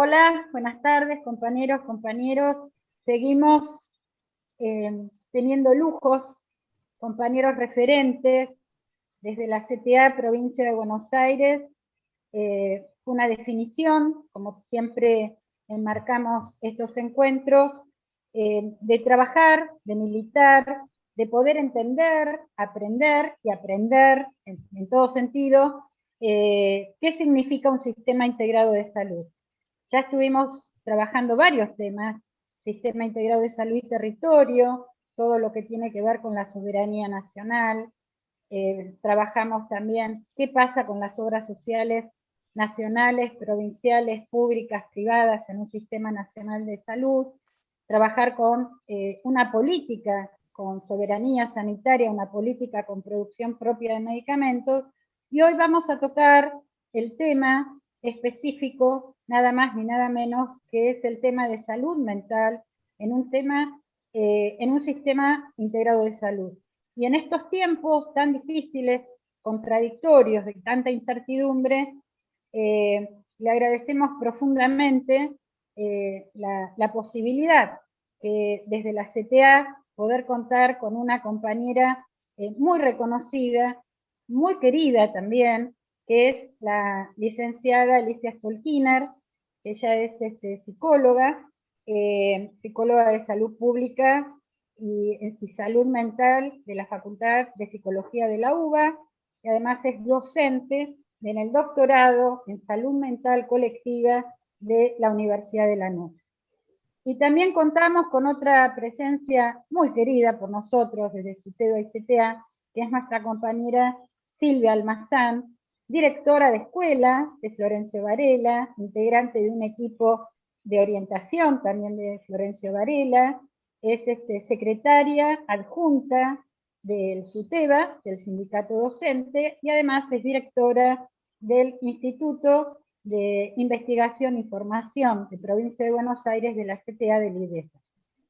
Hola, buenas tardes, compañeros, compañeros. Seguimos teniendo lujos, compañeros referentes desde la CTA Provincia de Buenos Aires. Una definición, como siempre enmarcamos estos encuentros, de trabajar, de militar, de poder entender, aprender y aprender en todo sentido qué significa un sistema integrado de salud. Ya estuvimos trabajando varios temas: sistema integrado de salud y territorio, todo lo que tiene que ver con la soberanía nacional. Trabajamos también qué pasa con las obras sociales nacionales, provinciales, públicas, privadas en un sistema nacional de salud. Trabajar con una política con soberanía sanitaria, una política con producción propia de medicamentos. Y hoy vamos a tocar el tema específico, nada más ni nada menos, que es el tema de salud mental en un sistema integrado de salud. Y en estos tiempos tan difíciles, contradictorios, de tanta incertidumbre, le agradecemos profundamente la posibilidad desde la CTA poder contar con una compañera muy reconocida, muy querida también, que es la licenciada Alicia Stolkiner. Ella es psicóloga, psicóloga de salud pública y salud mental de la Facultad de Psicología de la UBA, y además es docente en el doctorado en salud mental colectiva de la Universidad de Lanús. Y también contamos con otra presencia muy querida por nosotros desde SUTEBA y CTA, que es nuestra compañera Silvia Almazán, directora de escuela de Florencio Varela, integrante de un equipo de orientación también de Florencio Varela, es secretaria adjunta del SUTEBA, del sindicato docente, y además es directora del Instituto de Investigación y Formación de Provincia de Buenos Aires de la CTA del IDESA.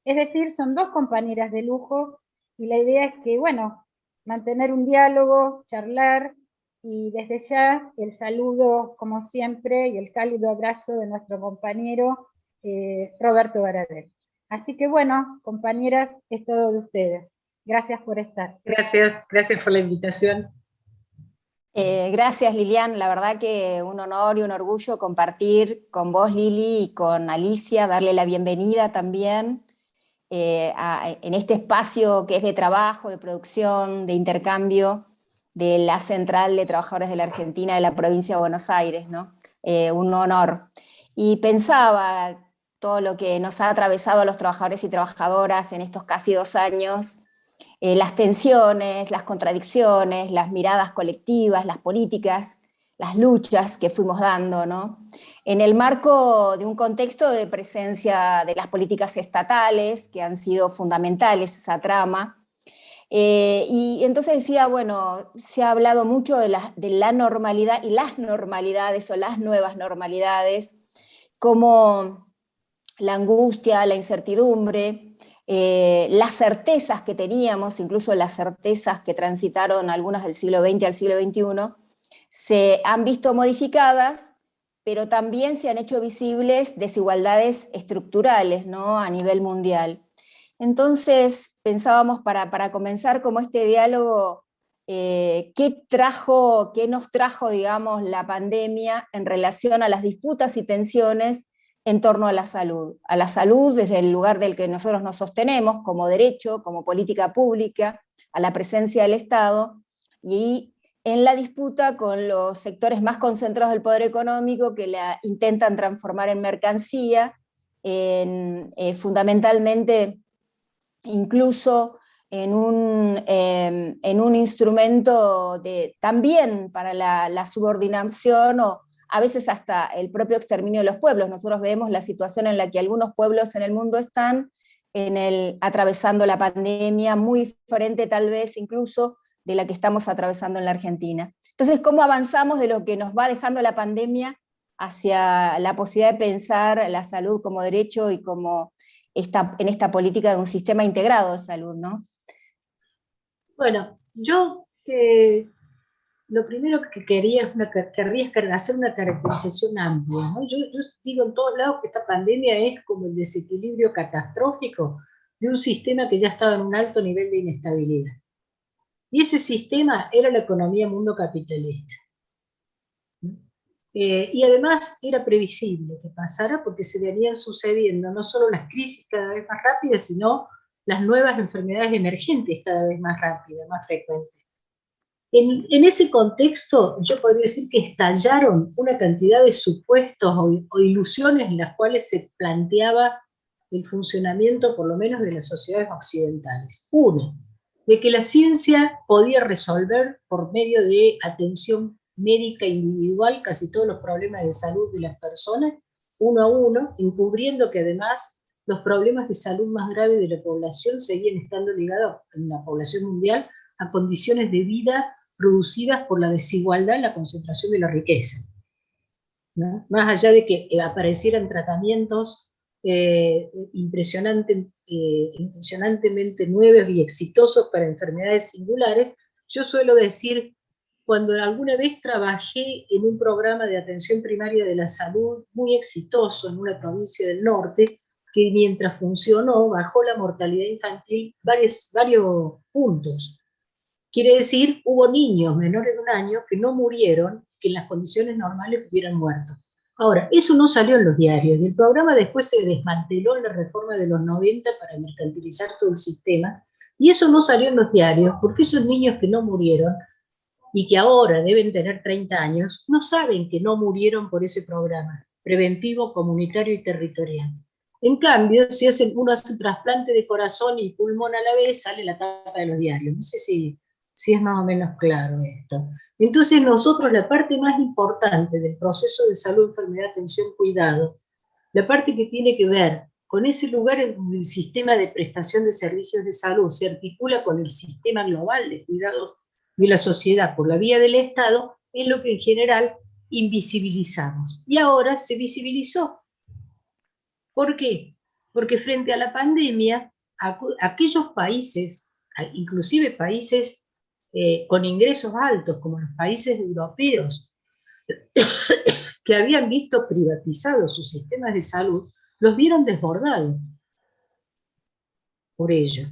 Es decir, son dos compañeras de lujo, y la idea es que, bueno, mantener un diálogo, charlar, y desde ya el saludo, como siempre, y el cálido abrazo de nuestro compañero Roberto Baradel. Así que bueno, compañeras, es todo de ustedes. Gracias por estar. Gracias por la invitación. Gracias, Lilian. La verdad que un honor y un orgullo compartir con vos, Lili, y con Alicia, darle la bienvenida también en este espacio que es de trabajo, de producción, de intercambio de la Central de Trabajadores de la Argentina de la provincia de Buenos Aires, ¿no? Un honor. Y pensaba todo lo que nos ha atravesado a los trabajadores y trabajadoras en estos casi 2 años, las tensiones, las contradicciones, las miradas colectivas, las políticas, las luchas que fuimos dando, ¿no? En el marco de un contexto de presencia de las políticas estatales, que han sido fundamentales esa trama. Y entonces decía, bueno, se ha hablado mucho de la normalidad y las normalidades o las nuevas normalidades, como la angustia, la incertidumbre, las certezas que teníamos, incluso las certezas que transitaron algunas del siglo XX al siglo XXI, se han visto modificadas, pero también se han hecho visibles desigualdades estructurales, ¿no? A nivel mundial. Entonces pensábamos para comenzar como este diálogo, ¿qué nos trajo, digamos, la pandemia en relación a las disputas y tensiones en torno a la salud desde el lugar del que nosotros nos sostenemos como derecho, como política pública, a la presencia del Estado, y en la disputa con los sectores más concentrados del poder económico que la intentan transformar en mercancía, fundamentalmente incluso en un instrumento también para la subordinación o a veces hasta el propio exterminio de los pueblos. Nosotros vemos la situación en la que algunos pueblos en el mundo están atravesando la pandemia, muy diferente tal vez incluso de la que estamos atravesando en la Argentina. Entonces, ¿cómo avanzamos de lo que nos va dejando la pandemia hacia la posibilidad de pensar la salud como derecho y como en esta política de un sistema integrado de salud, ¿no? Bueno, yo lo primero que querría es hacer una caracterización amplia, ¿no? Yo digo en todos lados que esta pandemia es como el desequilibrio catastrófico de un sistema que ya estaba en un alto nivel de inestabilidad. Y ese sistema era la economía mundo capitalista. Y además era previsible que pasara porque se venían sucediendo no solo las crisis cada vez más rápidas, sino las nuevas enfermedades emergentes cada vez más rápidas, más frecuentes. En ese contexto, yo podría decir que estallaron una cantidad de supuestos o ilusiones en las cuales se planteaba el funcionamiento, por lo menos, de las sociedades occidentales. Uno, de que la ciencia podía resolver por medio de atención médica individual casi todos los problemas de salud de las personas, uno a uno, encubriendo que además los problemas de salud más graves de la población seguían estando ligados en la población mundial a condiciones de vida producidas por la desigualdad en la concentración de la riqueza, ¿no? Más allá de que aparecieran tratamientos impresionantemente nuevos y exitosos para enfermedades singulares, yo suelo decir, cuando alguna vez trabajé en un programa de atención primaria de la salud muy exitoso en una provincia del norte, que mientras funcionó bajó la mortalidad infantil varios puntos. Quiere decir, hubo niños menores de 1 año que no murieron, que en las condiciones normales hubieran muerto. Ahora, eso no salió en los diarios, y el programa después se desmanteló en la reforma de los 90 para mercantilizar todo el sistema, y eso no salió en los diarios, porque esos niños que no murieron, y que ahora deben tener 30 años, no saben que no murieron por ese programa preventivo, comunitario y territorial. En cambio, si uno hace un trasplante de corazón y pulmón a la vez, sale la tapa de los diarios. No sé si es más o menos claro esto. Entonces nosotros la parte más importante del proceso de salud, enfermedad, atención, cuidado, la parte que tiene que ver con ese lugar en donde el sistema de prestación de servicios de salud se articula con el sistema global de cuidados de la sociedad por la vía del Estado, es lo que en general invisibilizamos. Y ahora se visibilizó. ¿Por qué? Porque frente a la pandemia, aquellos países, inclusive países con ingresos altos, como los países europeos, que habían visto privatizados sus sistemas de salud, los vieron desbordados por ello.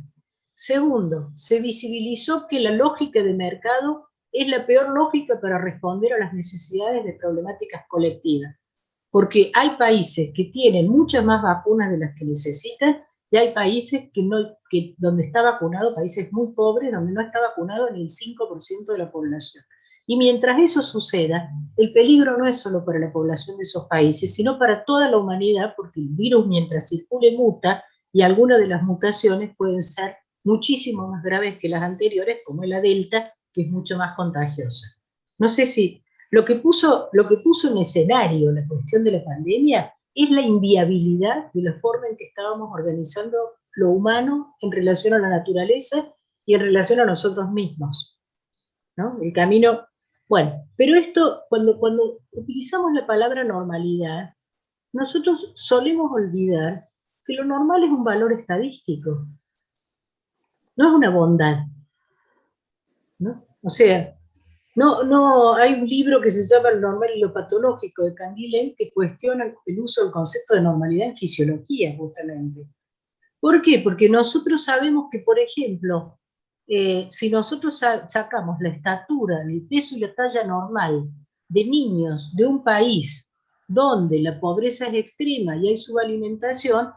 Segundo, se visibilizó que la lógica de mercado es la peor lógica para responder a las necesidades de problemáticas colectivas, porque hay países que tienen muchas más vacunas de las que necesitan, y hay países donde está vacunado, países muy pobres, donde no está vacunado ni el 5% de la población. Y mientras eso suceda, el peligro no es solo para la población de esos países, sino para toda la humanidad, porque el virus, mientras circule, muta, y algunas de las mutaciones pueden ser muchísimo más graves que las anteriores, como la Delta, que es mucho más contagiosa. No sé si lo que puso en escenario la cuestión de la pandemia es la inviabilidad de la forma en que estábamos organizando lo humano en relación a la naturaleza y en relación a nosotros mismos, ¿no? El camino, bueno, pero esto, cuando utilizamos la palabra normalidad, nosotros solemos olvidar que lo normal es un valor estadístico, no es una bondad, ¿no? O sea, no, hay un libro que se llama El normal y lo patológico de Canguilhem que cuestiona el uso del concepto de normalidad en fisiología, justamente. ¿Por qué? Porque nosotros sabemos que, por ejemplo, si nosotros sacamos la estatura, el peso y la talla normal de niños de un país donde la pobreza es extrema y hay subalimentación,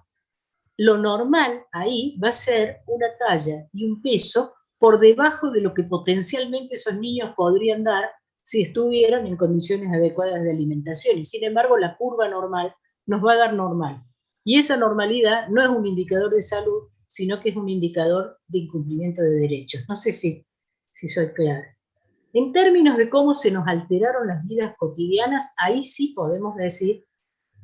lo normal ahí va a ser una talla y un peso por debajo de lo que potencialmente esos niños podrían dar si estuvieran en condiciones adecuadas de alimentación. Y sin embargo, la curva normal nos va a dar normal. Y esa normalidad no es un indicador de salud, sino que es un indicador de incumplimiento de derechos. No sé si soy clara. En términos de cómo se nos alteraron las vidas cotidianas, ahí sí podemos decir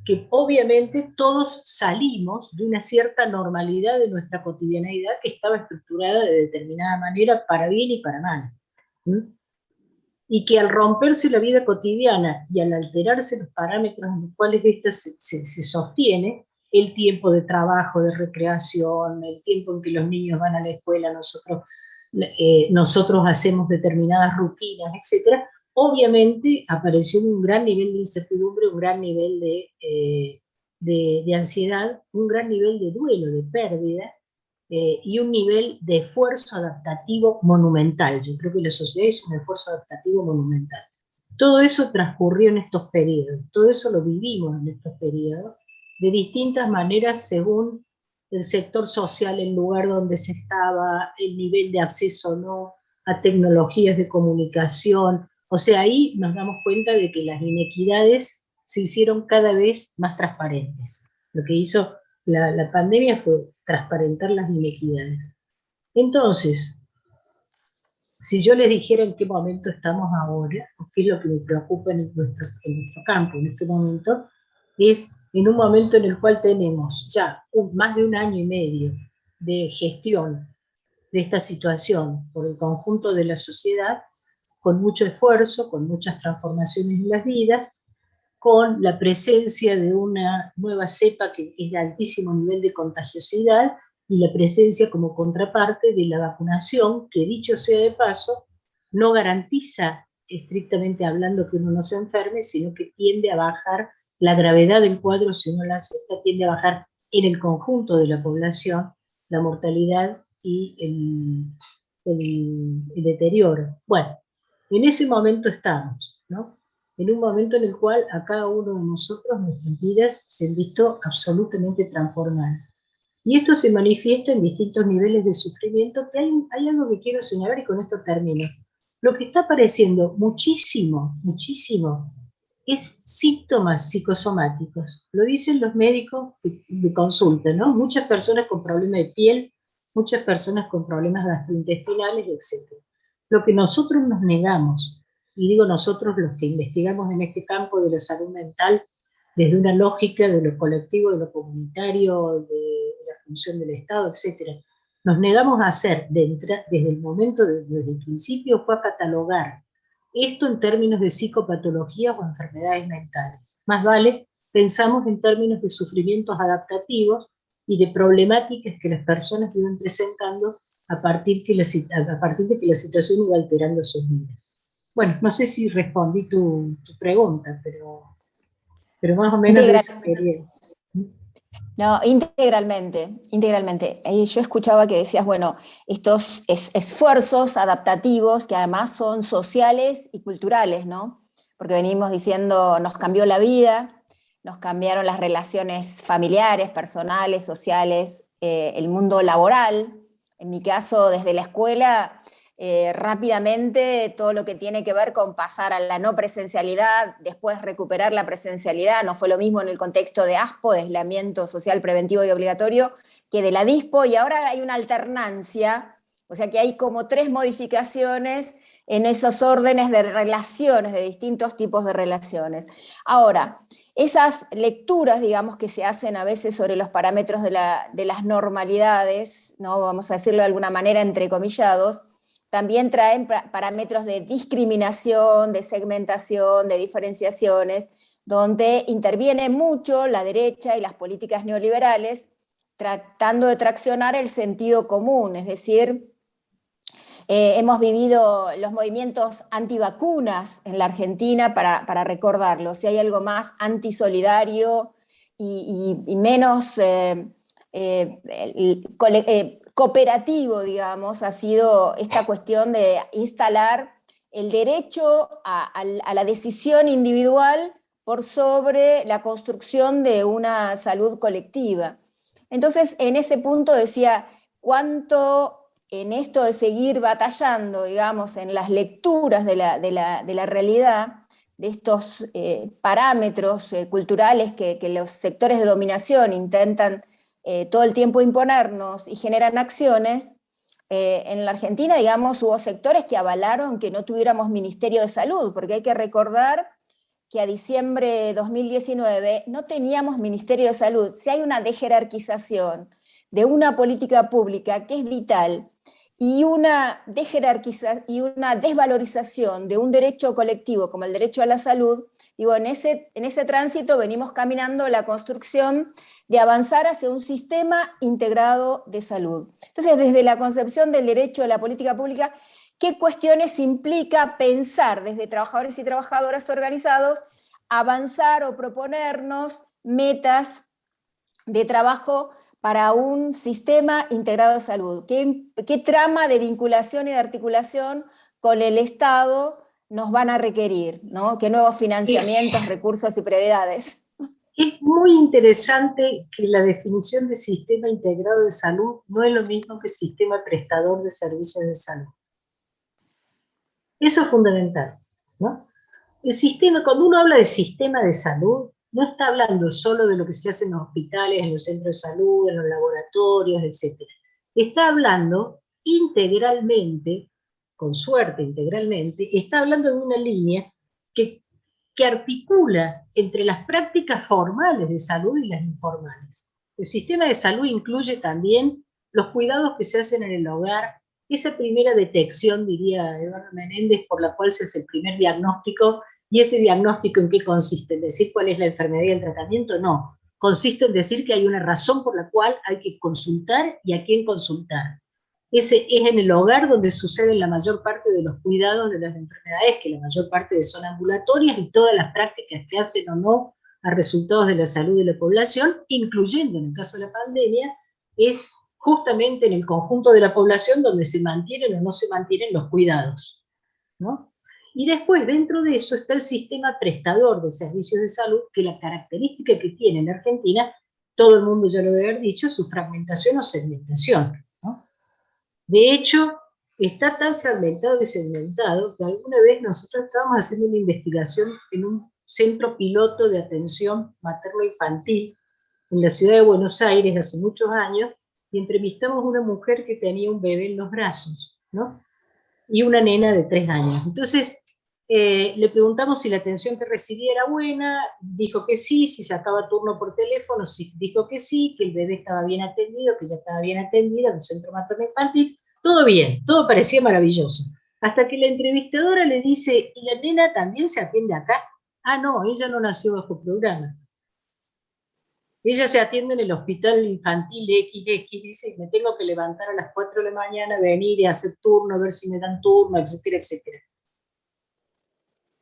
que obviamente todos salimos de una cierta normalidad de nuestra cotidianeidad que estaba estructurada de determinada manera para bien y para mal. Y que al romperse la vida cotidiana y al alterarse los parámetros en los cuales ésta se sostiene, el tiempo de trabajo, de recreación, el tiempo en que los niños van a la escuela, nosotros nosotros hacemos determinadas rutinas, etcétera. Obviamente apareció un gran nivel de incertidumbre, un gran nivel de ansiedad, un gran nivel de duelo, de pérdida, y un nivel de esfuerzo adaptativo monumental. Yo creo que la sociedad hizo un esfuerzo adaptativo monumental. Todo eso transcurrió en estos periodos, todo eso lo vivimos en estos periodos, de distintas maneras según el sector social, el lugar donde se estaba, el nivel de acceso o no a tecnologías de comunicación. O sea, ahí nos damos cuenta de que las inequidades se hicieron cada vez más transparentes. Lo que hizo la pandemia fue transparentar las inequidades. Entonces, si yo les dijera en qué momento estamos ahora, qué es lo que me preocupa en nuestro campo en este momento, es en un momento en el cual tenemos ya más de un año y medio de gestión de esta situación por el conjunto de la sociedad, con mucho esfuerzo, con muchas transformaciones en las vidas, con la presencia de una nueva cepa que es de altísimo nivel de contagiosidad y la presencia como contraparte de la vacunación, que dicho sea de paso, no garantiza estrictamente hablando que uno no se enferme, sino que tiende a bajar la gravedad del cuadro si uno la acepta, tiende a bajar en el conjunto de la población la mortalidad y el deterioro. Bueno, en ese momento estamos, ¿no? En un momento en el cual a cada uno de nosotros nuestras vidas se han visto absolutamente transformadas. Y esto se manifiesta en distintos niveles de sufrimiento, que hay algo que quiero señalar y con esto termino. Lo que está apareciendo muchísimo, muchísimo, es síntomas psicosomáticos. Lo dicen los médicos de consulta, ¿no? Muchas personas con problemas de piel, muchas personas con problemas gastrointestinales, etc. Lo que nosotros nos negamos, y digo nosotros los que investigamos en este campo de la salud mental, desde una lógica de lo colectivo, de lo comunitario, de la función del Estado, etc. Nos negamos a hacer, desde el momento, desde el principio, fue a catalogar esto en términos de psicopatologías o enfermedades mentales. Más vale, pensamos en términos de sufrimientos adaptativos y de problemáticas que las personas iban presentando a partir de que la situación iba alterando sus vidas. Bueno, no sé si respondí tu pregunta, pero más o menos de esa serie. No, integralmente, integralmente. Yo escuchaba que decías, bueno, estos esfuerzos adaptativos que además son sociales y culturales, ¿no? Porque venimos diciendo, nos cambió la vida, nos cambiaron las relaciones familiares, personales, sociales, el mundo laboral. En mi caso, desde la escuela, rápidamente todo lo que tiene que ver con pasar a la no presencialidad, después recuperar la presencialidad, no fue lo mismo en el contexto de ASPO, de aislamiento social preventivo y obligatorio, que de la DISPO, y ahora hay una alternancia, o sea que hay como 3 modificaciones en esos órdenes de relaciones, de distintos tipos de relaciones. Ahora, esas lecturas, digamos, que se hacen a veces sobre los parámetros de las normalidades, ¿no? Vamos a decirlo de alguna manera, entrecomillados, también traen parámetros de discriminación, de segmentación, de diferenciaciones, donde interviene mucho la derecha y las políticas neoliberales tratando de traccionar el sentido común, es decir, hemos vivido los movimientos antivacunas en la Argentina para recordarlo, si hay algo más antisolidario y menos cooperativo, digamos, ha sido esta cuestión de instalar el derecho a la decisión individual por sobre la construcción de una salud colectiva. Entonces, en ese punto decía, ¿cuánto en esto de seguir batallando, digamos, en las lecturas de la realidad, de estos parámetros culturales que los sectores de dominación intentan todo el tiempo imponernos y generan acciones? En la Argentina, digamos, hubo sectores que avalaron que no tuviéramos Ministerio de Salud, porque hay que recordar que a diciembre de 2019 no teníamos Ministerio de Salud. Si hay una dejerarquización de una política pública que es vital y una desvalorización de un derecho colectivo como el derecho a la salud, Digo, en ese tránsito venimos caminando la construcción de avanzar hacia un sistema integrado de salud. Entonces, desde la concepción del derecho de la política pública, ¿qué cuestiones implica pensar desde trabajadores y trabajadoras organizados, avanzar o proponernos metas de trabajo para un sistema integrado de salud? ¿Qué trama de vinculación y de articulación con el Estado nos van a requerir, ¿no? ¿Qué nuevos financiamientos, recursos y prioridades? Es muy interesante que la definición de sistema integrado de salud no es lo mismo que sistema prestador de servicios de salud. Eso es fundamental, ¿no? El sistema, cuando uno habla de sistema de salud, no está hablando solo de lo que se hace en los hospitales, en los centros de salud, en los laboratorios, etc. Está hablando integralmente, con suerte integralmente, está hablando de una línea que articula entre las prácticas formales de salud y las informales. El sistema de salud incluye también los cuidados que se hacen en el hogar, esa primera detección, diría Eduardo Menéndez, por la cual se hace el primer diagnóstico. ¿Y ese diagnóstico en qué consiste? ¿En decir cuál es la enfermedad y el tratamiento? No. Consiste en decir que hay una razón por la cual hay que consultar y a quién consultar. Ese es en el hogar donde suceden la mayor parte de los cuidados de las enfermedades, que la mayor parte son ambulatorias, y todas las prácticas que hacen o no a resultados de la salud de la población, incluyendo en el caso de la pandemia, es justamente en el conjunto de la población donde se mantienen o no se mantienen los cuidados, ¿no? Y después, dentro de eso, está el sistema prestador de servicios de salud, que la característica que tiene en Argentina, todo el mundo ya lo debe haber dicho, su fragmentación o segmentación, ¿no? De hecho, está tan fragmentado y segmentado que alguna vez nosotros estábamos haciendo una investigación en un centro piloto de atención materno-infantil en la ciudad de Buenos Aires hace muchos años, y entrevistamos a una mujer que tenía un bebé en los brazos, ¿no? Y una nena de 3 años. Entonces, le preguntamos si la atención que recibía era buena, dijo que sí, si sacaba turno por teléfono, sí, dijo que sí, que el bebé estaba bien atendido, que ya estaba bien atendida en un centro materno-infantil, todo bien, todo parecía maravilloso. Hasta que la entrevistadora le dice, ¿y la nena también se atiende acá? Ah, no, ella no nació bajo programa. Ella se atiende en el hospital infantil XX, dice, me tengo que levantar a las 4 de la mañana, venir y hacer turno, ver si me dan turno, etcétera, etcétera.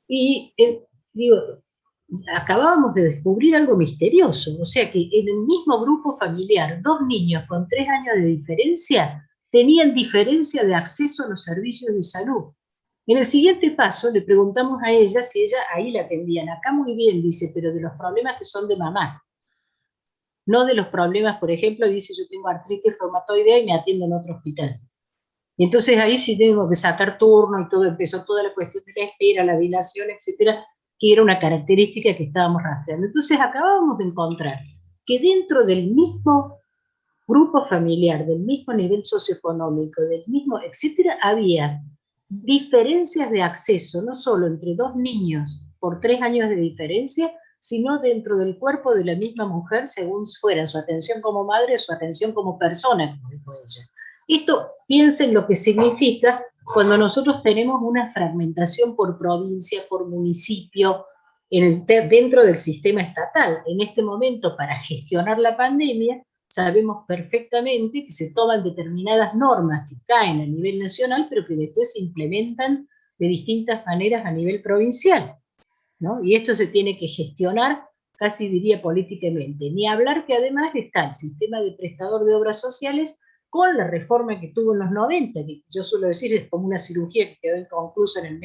Y digo, acabábamos de descubrir algo misterioso, o sea que en el mismo grupo familiar, 2 niños con 3 años de diferencia tenían diferencia de acceso a los servicios de salud. En el siguiente paso le preguntamos a ella si ella ahí la atendían. Acá muy bien, dice, pero de los problemas que son de mamá. No de los problemas, por ejemplo, dice, yo tengo artritis reumatoidea y me atiendo en otro hospital. Y entonces ahí sí tengo que sacar turno y todo, empezó toda la cuestión de la espera, la dilación, etcétera, que era una característica que estábamos rastreando. Entonces acabábamos de encontrar que dentro del mismo grupo familiar, del mismo nivel socioeconómico, del mismo, etcétera, había diferencias de acceso, no solo entre 2 niños por 3 años de diferencia, sino dentro del cuerpo de la misma mujer, según fuera su atención como madre o su atención como persona, como dijo ella. Esto, piensen lo que significa cuando nosotros tenemos una fragmentación por provincia, por municipio, dentro del sistema estatal. En este momento, para gestionar la pandemia, sabemos perfectamente que se toman determinadas normas que caen a nivel nacional, pero que después se implementan de distintas maneras a nivel provincial, ¿no? Y esto se tiene que gestionar, casi diría políticamente. Ni hablar que además está el sistema de prestador de obras sociales con la reforma que tuvo en los 90, que yo suelo decir es como una cirugía que quedó inconclusa en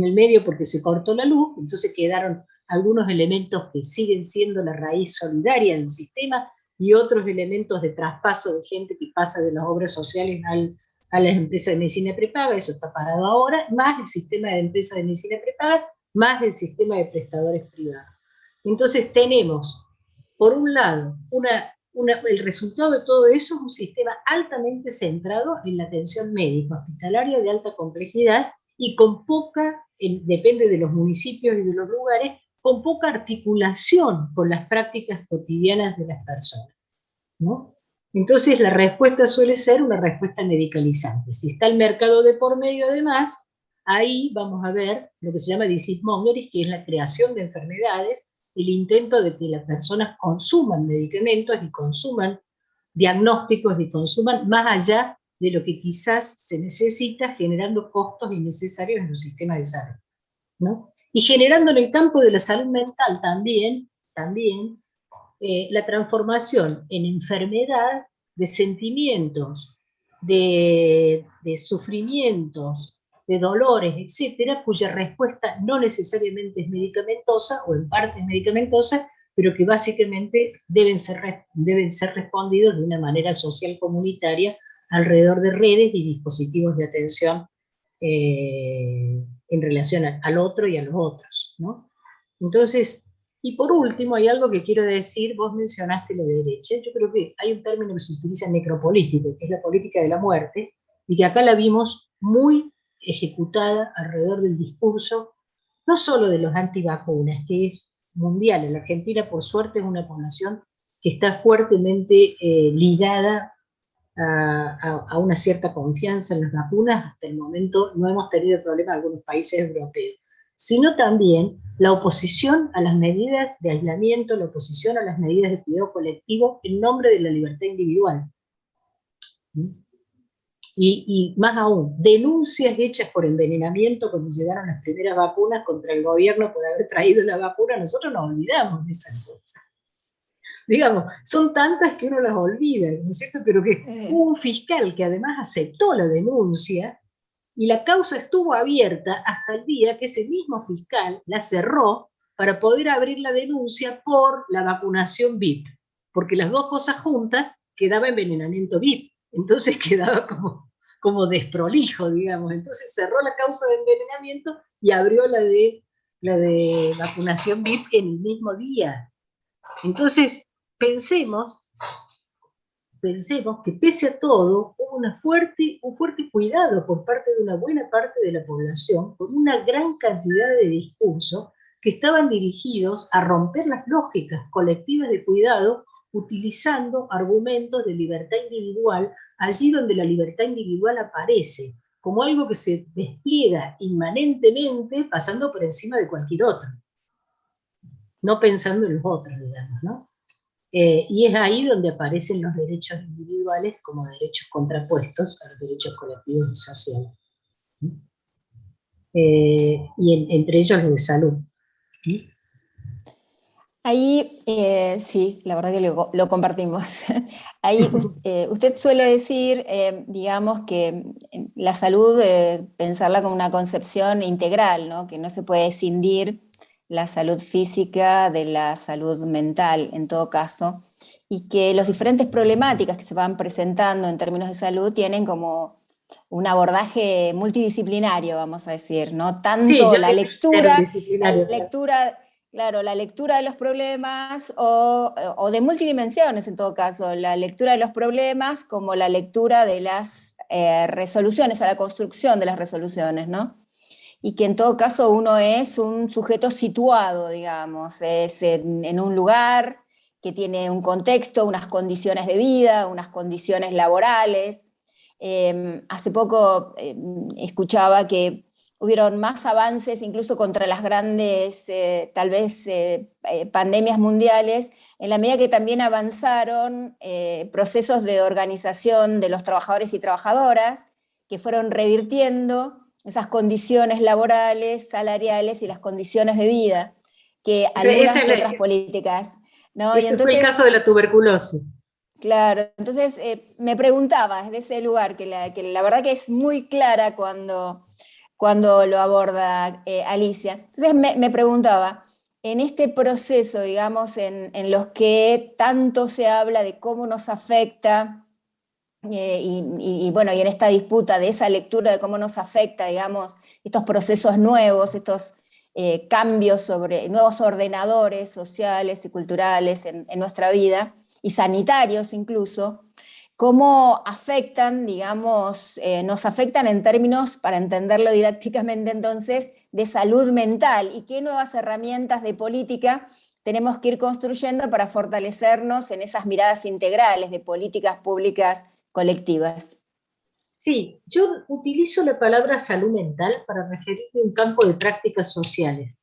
el medio porque se cortó la luz, entonces quedaron algunos elementos que siguen siendo la raíz solidaria del sistema y otros elementos de traspaso de gente que pasa de las obras sociales a las empresas de medicina prepaga, eso está parado ahora, más el sistema de empresas de medicina prepaga, más el sistema de prestadores privados. Entonces tenemos, por un lado, el resultado de todo eso es un sistema altamente centrado en la atención médica hospitalaria de alta complejidad y con poca, depende de los municipios y de los lugares, con poca articulación con las prácticas cotidianas de las personas, ¿no? Entonces la respuesta suele ser una respuesta medicalizante. Si está el mercado de por medio además, ahí vamos a ver lo que se llama disease mongering, que es la creación de enfermedades, el intento de que las personas consuman medicamentos y consuman diagnósticos y consuman más allá de lo que quizás se necesita, generando costos innecesarios en los sistemas de salud, ¿no? Y generando en el campo de la salud mental también la transformación en enfermedad de sentimientos, de sufrimientos, de dolores, etcétera, cuya respuesta no necesariamente es medicamentosa o en parte es medicamentosa, pero que básicamente deben ser respondidos de una manera social comunitaria alrededor de redes y dispositivos de atención en relación al otro y a los otros, ¿no? Entonces, y por último, hay algo que quiero decir, vos mencionaste lo de derecha, yo creo que hay un término que se utiliza en necropolítica, que es la política de la muerte, y que acá la vimos muy ejecutada alrededor del discurso, no solo de los antivacunas, que es mundial. En la Argentina, por suerte, es una población que está fuertemente ligada a una cierta confianza en las vacunas. Hasta el momento no hemos tenido problema en algunos países europeos, sino también la oposición a las medidas de aislamiento, la oposición a las medidas de cuidado colectivo en nombre de la libertad individual. Y más aún, denuncias hechas por envenenamiento cuando llegaron las primeras vacunas contra el gobierno por haber traído la vacuna. Nosotros nos olvidamos de esas cosas. Digamos, son tantas que uno las olvida, ¿no es cierto? Pero que hubo un fiscal que además aceptó la denuncia y la causa estuvo abierta hasta el día que ese mismo fiscal la cerró para poder abrir la denuncia por la vacunación VIP, porque las dos cosas juntas quedaba envenenamiento VIP, entonces quedaba como desprolijo, digamos. Entonces cerró la causa de envenenamiento y abrió la de vacunación VIP en el mismo día. Entonces, pensemos que pese a todo hubo un fuerte cuidado por parte de una buena parte de la población, con una gran cantidad de discursos que estaban dirigidos a romper las lógicas colectivas de cuidado, utilizando argumentos de libertad individual allí donde la libertad individual aparece como algo que se despliega inmanentemente pasando por encima de cualquier otro, no pensando en los otros, digamos, ¿no? Y es ahí donde aparecen los derechos individuales como derechos contrapuestos a los derechos colectivos y sociales. Y entre ellos los de salud. Ahí, sí, la verdad que lo compartimos. Ahí usted suele decir, digamos, que la salud, pensarla como una concepción integral, ¿no? Que no se puede escindir la salud física de la salud mental, en todo caso, y que las diferentes problemáticas que se van presentando en términos de salud tienen como un abordaje multidisciplinario, vamos a decir, ¿no? Tanto Sí, la lectura, claro, la lectura de los problemas o de multidimensiones en todo caso, la lectura de los problemas como la lectura de las resoluciones, o la construcción de las resoluciones, ¿no? Y que en todo caso uno es un sujeto situado, digamos, es en un lugar que tiene un contexto, unas condiciones de vida, unas condiciones laborales. Hace poco escuchaba que hubieron más avances incluso contra las grandes, tal vez, pandemias mundiales, en la medida que también avanzaron procesos de organización de los trabajadores y trabajadoras, que fueron revirtiendo esas condiciones laborales, salariales y las condiciones de vida, que algunas otras políticas, ¿no? Ese fue el caso de la tuberculosis. Claro, entonces me preguntaba desde ese lugar, que la verdad que es muy clara cuando lo aborda Alicia. Entonces me preguntaba, en este proceso, digamos, en los que tanto se habla de cómo nos afecta, bueno, y en esta disputa de esa lectura de cómo nos afecta, digamos, estos procesos nuevos, estos cambios sobre nuevos ordenadores sociales y culturales en nuestra vida, y sanitarios incluso, cómo afectan, digamos, nos afectan en términos, para entenderlo didácticamente entonces, de salud mental, y qué nuevas herramientas de política tenemos que ir construyendo para fortalecernos en esas miradas integrales de políticas públicas colectivas. Sí, yo utilizo la palabra salud mental para referirme a un campo de prácticas sociales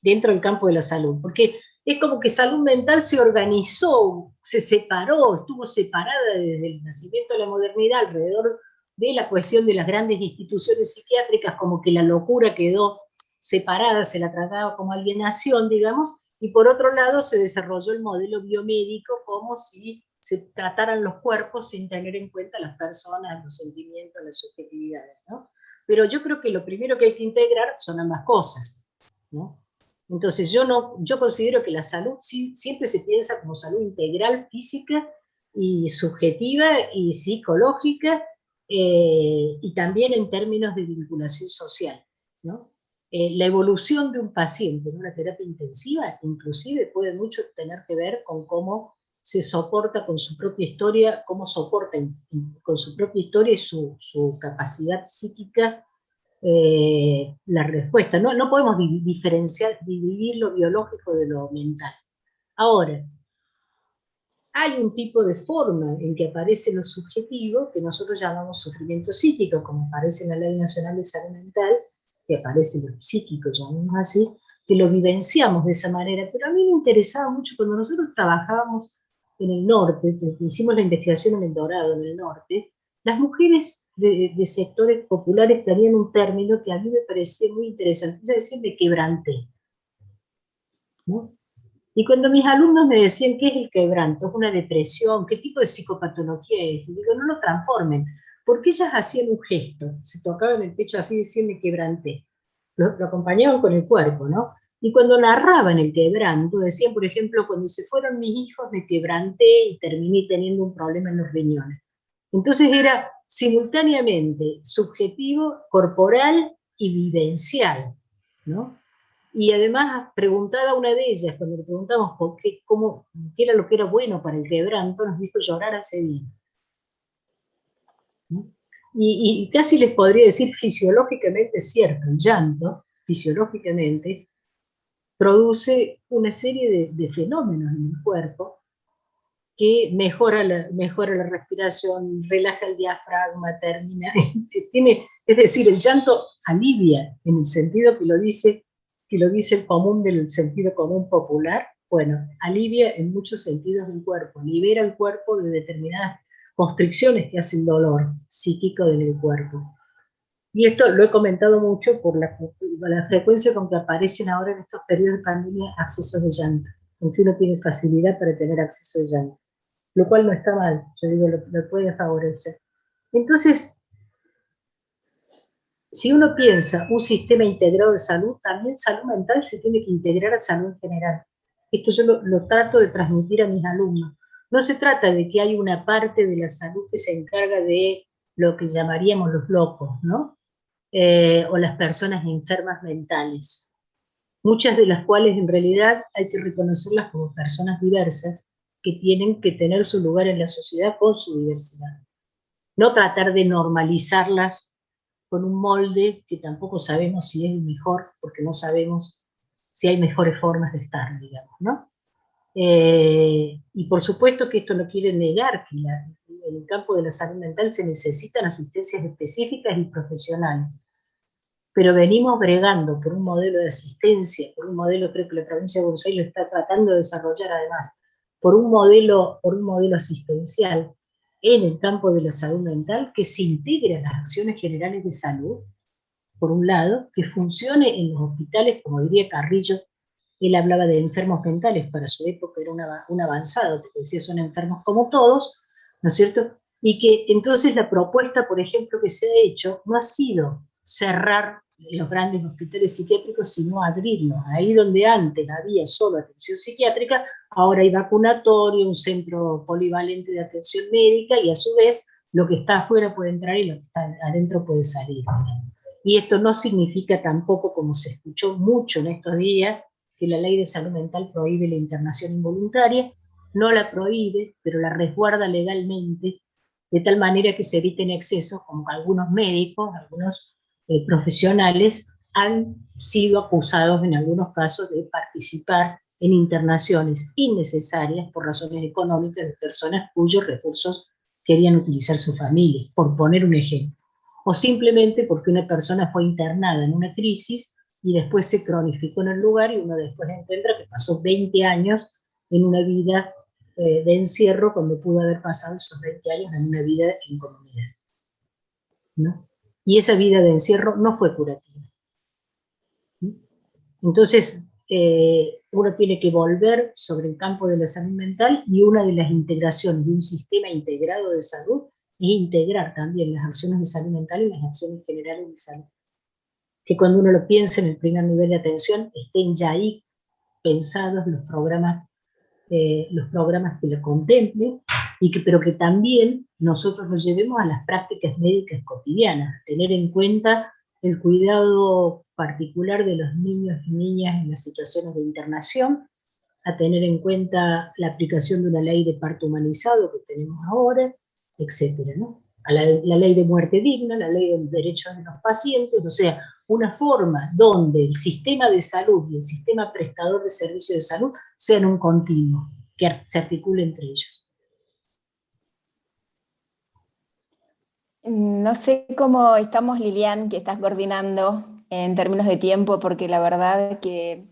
dentro del campo de la salud, porque es como que salud mental se organizó, se separó, estuvo separada desde el nacimiento de la modernidad alrededor de la cuestión de las grandes instituciones psiquiátricas, como que la locura quedó separada, se la trataba como alienación, digamos, y por otro lado se desarrolló el modelo biomédico como si se trataran los cuerpos sin tener en cuenta las personas, los sentimientos, las subjetividades, ¿no? Pero yo creo que lo primero que hay que integrar son ambas cosas, ¿no? Entonces yo considero que la salud siempre se piensa como salud integral, física y subjetiva y psicológica, y también en términos de vinculación social, ¿no? La evolución de un paciente en una terapia intensiva inclusive puede mucho tener que ver con cómo se soporta con su propia historia, cómo soporta con su propia historia y su capacidad psíquica la respuesta. No podemos dividir lo biológico de lo mental. Ahora, hay un tipo de forma en que aparece lo subjetivo, que nosotros llamamos sufrimiento psíquico, como aparece en la Ley Nacional de Salud Mental, que aparece lo psíquico, llamamos así, que lo vivenciamos de esa manera. Pero a mí me interesaba mucho cuando nosotros trabajábamos en el norte, hicimos la investigación en El Dorado, en el norte, las mujeres de sectores populares tenían un término que a mí me parecía muy interesante, es decir, me quebranté, ¿no? Y cuando mis alumnos me decían, ¿qué es el quebranto? ¿Es una depresión? ¿Qué tipo de psicopatología es? Y digo, no lo transformen, porque ellas hacían un gesto, se tocaban el pecho así, decían, me quebranté. Lo acompañaban con el cuerpo, ¿no? Y cuando narraban el quebranto, decían, por ejemplo, cuando se fueron mis hijos me quebranté y terminé teniendo un problema en los riñones. Entonces era simultáneamente subjetivo, corporal y vivencial, ¿no? Y además, preguntada una de ellas, cuando le preguntamos qué era lo que era bueno para el quebranto, nos dijo llorar hace bien, ¿no? Y casi les podría decir fisiológicamente es cierto, el llanto, fisiológicamente, produce una serie de fenómenos en el cuerpo que mejora la respiración, relaja el diafragma, es decir, el llanto alivia, en el sentido que lo dice el común del sentido común popular, bueno, alivia en muchos sentidos del cuerpo, libera el cuerpo de determinadas constricciones que hacen dolor psíquico en el cuerpo. Y esto lo he comentado mucho por la frecuencia con que aparecen ahora en estos periodos de pandemia accesos de llanto, en que uno tiene facilidad para tener acceso de llanto, lo cual no está mal, yo digo, lo puede favorecer. Entonces, si uno piensa un sistema integrado de salud, también salud mental se tiene que integrar a salud en general. Esto yo lo trato de transmitir a mis alumnos. No se trata de que hay una parte de la salud que se encarga de lo que llamaríamos los locos, ¿no? O las personas enfermas mentales, muchas de las cuales en realidad hay que reconocerlas como personas diversas que tienen que tener su lugar en la sociedad con su diversidad. No tratar de normalizarlas con un molde que tampoco sabemos si es el mejor, porque no sabemos si hay mejores formas de estar, digamos, ¿no? Y por supuesto que esto no quiere negar que en el campo de la salud mental se necesitan asistencias específicas y profesionales, pero venimos bregando por un modelo de asistencia, por un modelo, creo que la provincia de Buenos Aires lo está tratando de desarrollar además, por un modelo asistencial en el campo de la salud mental que se integre a las acciones generales de salud, por un lado, que funcione en los hospitales, como diría Carrillo, él hablaba de enfermos mentales, para su época era un avanzado, que decía son enfermos como todos, ¿no es cierto? Y que entonces la propuesta, por ejemplo, que se ha hecho, no ha sido cerrar los grandes hospitales psiquiátricos, sino abrirlos. Ahí donde antes había solo atención psiquiátrica, ahora hay vacunatorio, un centro polivalente de atención médica, y a su vez lo que está afuera puede entrar y lo que está adentro puede salir. Y esto no significa tampoco, como se escuchó mucho en estos días, que la ley de salud mental prohíbe la internación involuntaria. No la prohíbe, pero la resguarda legalmente, de tal manera que se eviten excesos, como algunos médicos, algunos profesionales han sido acusados en algunos casos de participar en internaciones innecesarias por razones económicas de personas cuyos recursos querían utilizar su familia, por poner un ejemplo. O simplemente porque una persona fue internada en una crisis y después se cronificó en el lugar y uno después encuentra que pasó 20 años en una vida de encierro cuando pudo haber pasado esos 20 años en una vida en comunidad, ¿no? Y esa vida de encierro no fue curativa. ¿Sí? Entonces, uno tiene que volver sobre el campo de la salud mental, y una de las integraciones de un sistema integrado de salud es integrar también las acciones de salud mental y las acciones generales de salud. Que cuando uno lo piensa en el primer nivel de atención, estén ya ahí pensados los programas que lo contemplen, pero que también nosotros nos llevemos a las prácticas médicas cotidianas, tener en cuenta el cuidado particular de los niños y niñas en las situaciones de internación, a tener en cuenta la aplicación de una ley de parto humanizado que tenemos ahora, etcétera, ¿no? A la ley de muerte digna, la ley de los derechos de los pacientes, o sea, una forma donde el sistema de salud y el sistema prestador de servicios de salud sean un continuo, que se articule entre ellos. No sé cómo estamos, Lilian, que estás coordinando en términos de tiempo, porque la verdad que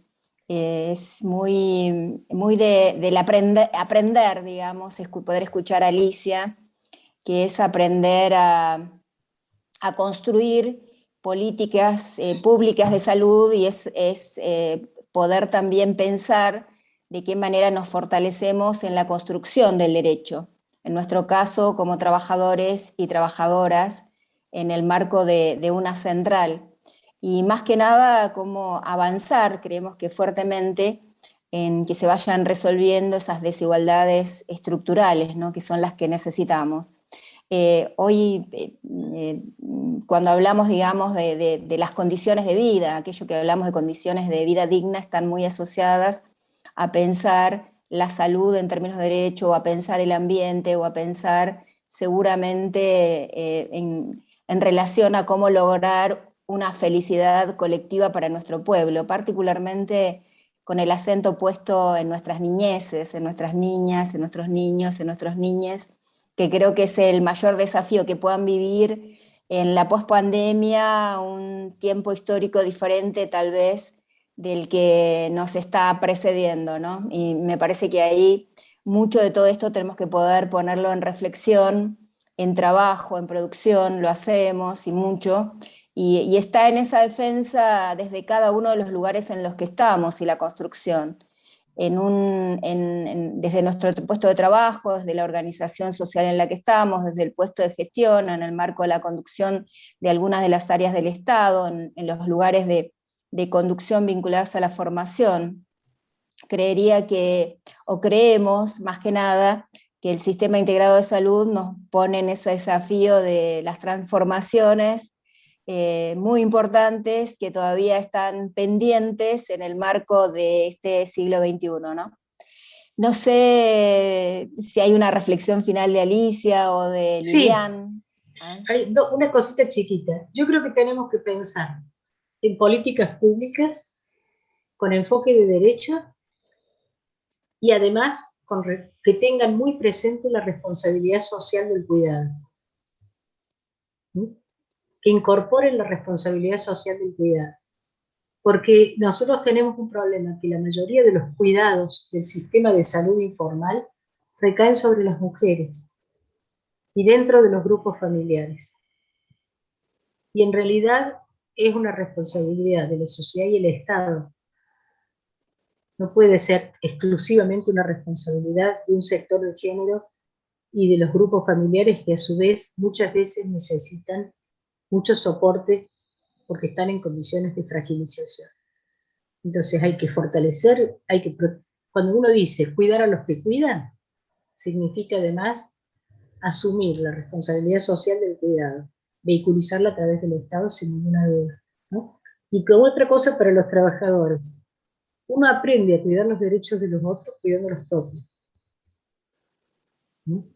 es muy del aprender, digamos, poder escuchar a Alicia, que es aprender a construir políticas públicas de salud, y es poder también pensar de qué manera nos fortalecemos en la construcción del derecho. En nuestro caso, como trabajadores y trabajadoras, en el marco de una central. Y más que nada, cómo avanzar, creemos que fuertemente, en que se vayan resolviendo esas desigualdades estructurales, ¿no?, que son las que necesitamos. Hoy, cuando hablamos, digamos, de las condiciones de vida, aquello que hablamos de condiciones de vida digna, están muy asociadas a pensar la salud en términos de derecho, o a pensar el ambiente, o a pensar seguramente en relación a cómo lograr una felicidad colectiva para nuestro pueblo, particularmente con el acento puesto en nuestras niñeces, en nuestras niñas, en nuestros niños, en nuestras niñas, que creo que es el mayor desafío, que puedan vivir en la pospandemia un tiempo histórico diferente tal vez del que nos está precediendo, ¿no? Y me parece que ahí mucho de todo esto tenemos que poder ponerlo en reflexión, en trabajo, en producción, lo hacemos y mucho, y está en esa defensa desde cada uno de los lugares en los que estamos y la construcción. Desde nuestro puesto de trabajo, desde la organización social en la que estamos, desde el puesto de gestión, en el marco de la conducción de algunas de las áreas del Estado, en los lugares de conducción vinculadas a la formación. Creería que, o creemos más que nada, que el sistema integrado de salud nos pone en ese desafío de las transformaciones muy importantes que todavía están pendientes en el marco de este siglo XXI, ¿no? No sé si hay una reflexión final de Alicia o de Sí, Lilian. hay una cosita chiquita. Yo creo que tenemos que pensar en políticas públicas con enfoque de derecho, y además que tengan muy presente la responsabilidad social del cuidado. ¿Sí? Que incorporen la responsabilidad social del cuidado. Porque nosotros tenemos un problema, que la mayoría de los cuidados del sistema de salud informal recaen sobre las mujeres y dentro de los grupos familiares. Y en realidad es una responsabilidad de la sociedad y el Estado. No puede ser exclusivamente una responsabilidad de un sector de género y de los grupos familiares, que a su vez muchas veces necesitan mucho soporte porque están en condiciones de fragilización. Entonces hay que fortalecer, cuando uno dice cuidar a los que cuidan, significa además asumir la responsabilidad social del cuidado, vehiculizarla a través del Estado sin ninguna duda, ¿no? Y como otra cosa para los trabajadores, uno aprende a cuidar los derechos de los otros cuidando los propios, ¿no?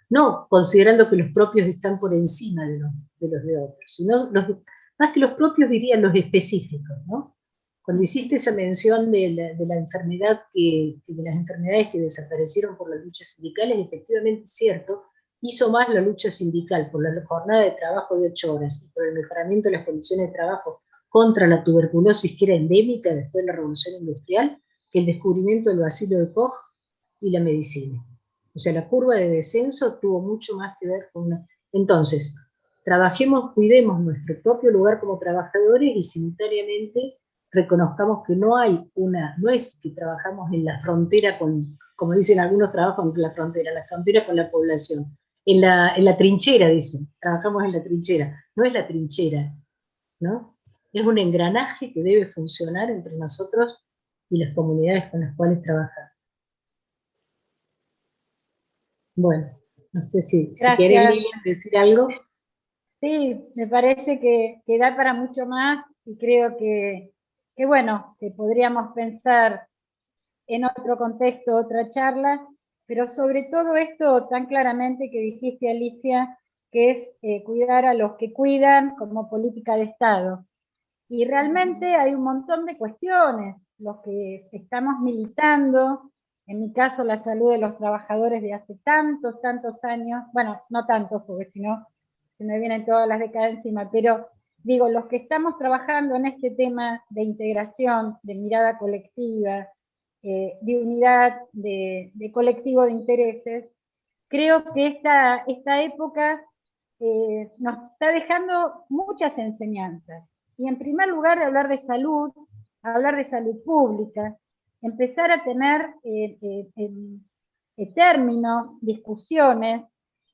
No considerando que los propios están por encima de los de otros, sino más que los propios, dirían los específicos, ¿no? Cuando hiciste esa mención de la enfermedad, de las enfermedades que desaparecieron por las luchas sindicales, efectivamente es cierto hizo más la lucha sindical por la jornada de trabajo de 8 horas y por el mejoramiento de las condiciones de trabajo contra la tuberculosis, que era endémica después de la Revolución Industrial, que el descubrimiento del bacilo de Koch y la medicina. O sea, la curva de descenso tuvo mucho más que ver con una... Entonces, trabajemos, cuidemos nuestro propio lugar como trabajadores y simultáneamente reconozcamos que no es que trabajamos en la frontera con, como dicen algunos, trabajan en la frontera con la población. En la trinchera, dicen, trabajamos en la trinchera. No es la trinchera, ¿no? Es un engranaje que debe funcionar entre nosotros y las comunidades con las cuales trabajamos. Bueno, no sé si querés, Lilian, decir algo. Sí, me parece que da para mucho más y creo que bueno, que podríamos pensar en otro contexto, otra charla, pero sobre todo esto tan claramente que dijiste, Alicia, que es cuidar a los que cuidan como política de Estado. Y realmente hay un montón de cuestiones, los que estamos militando, en mi caso la salud de los trabajadores de hace tantos años, bueno, no tantos, porque si no se me vienen todas las décadas encima, pero digo, los que estamos trabajando en este tema de integración, de mirada colectiva, de unidad, de colectivo de intereses, creo que esta época nos está dejando muchas enseñanzas. Y en primer lugar, de hablar de salud pública, empezar a tener términos, discusiones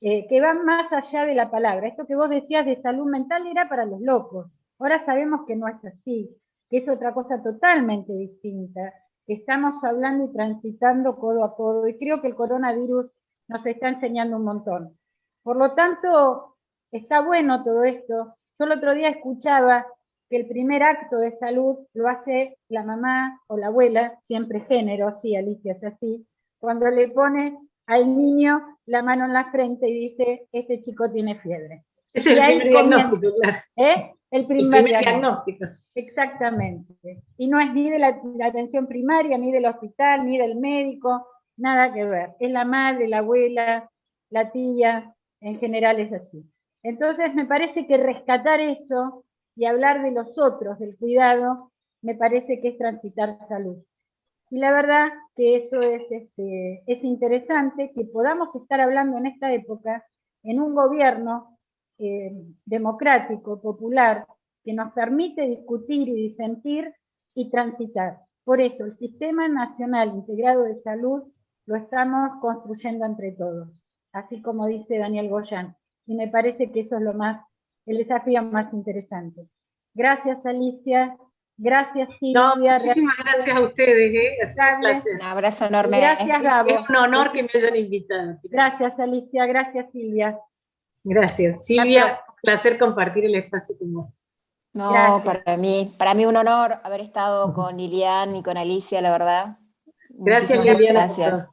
que van más allá de la palabra. Esto que vos decías de salud mental era para los locos. Ahora sabemos que no es así, que es otra cosa totalmente distinta, que estamos hablando y transitando codo a codo, y creo que el coronavirus nos está enseñando un montón. Por lo tanto, está bueno todo esto. Yo el otro día escuchaba que el primer acto de salud lo hace la mamá o la abuela, siempre género, sí, Alicia es así, cuando le pone al niño la mano en la frente y dice, este chico tiene fiebre. Ese es el primer diagnóstico, claro. El primer diagnóstico. Exactamente. Y no es ni de la atención primaria, ni del hospital, ni del médico, nada que ver. Es la madre, la abuela, la tía, en general es así. Entonces me parece que rescatar eso y hablar de los otros, del cuidado, me parece que es transitar salud. Y la verdad que eso es interesante, que podamos estar hablando en esta época en un gobierno democrático, popular, que nos permite discutir y disentir y transitar. Por eso el Sistema Nacional Integrado de Salud lo estamos construyendo entre todos, así como dice Daniel Goyan. Y me parece que eso es el desafío más interesante. Gracias, Alicia. Gracias, Silvia. No, muchísimas gracias a ustedes. Ha sido un placer. Un abrazo enorme. Gracias, Gabo. Es un honor que me hayan invitado. Gracias, Alicia. Gracias, Silvia. Gracias. Silvia, un placer compartir el espacio con vos. No, gracias. para mí un honor haber estado con Lilian y con Alicia, la verdad. Gracias, Liliana. Gracias.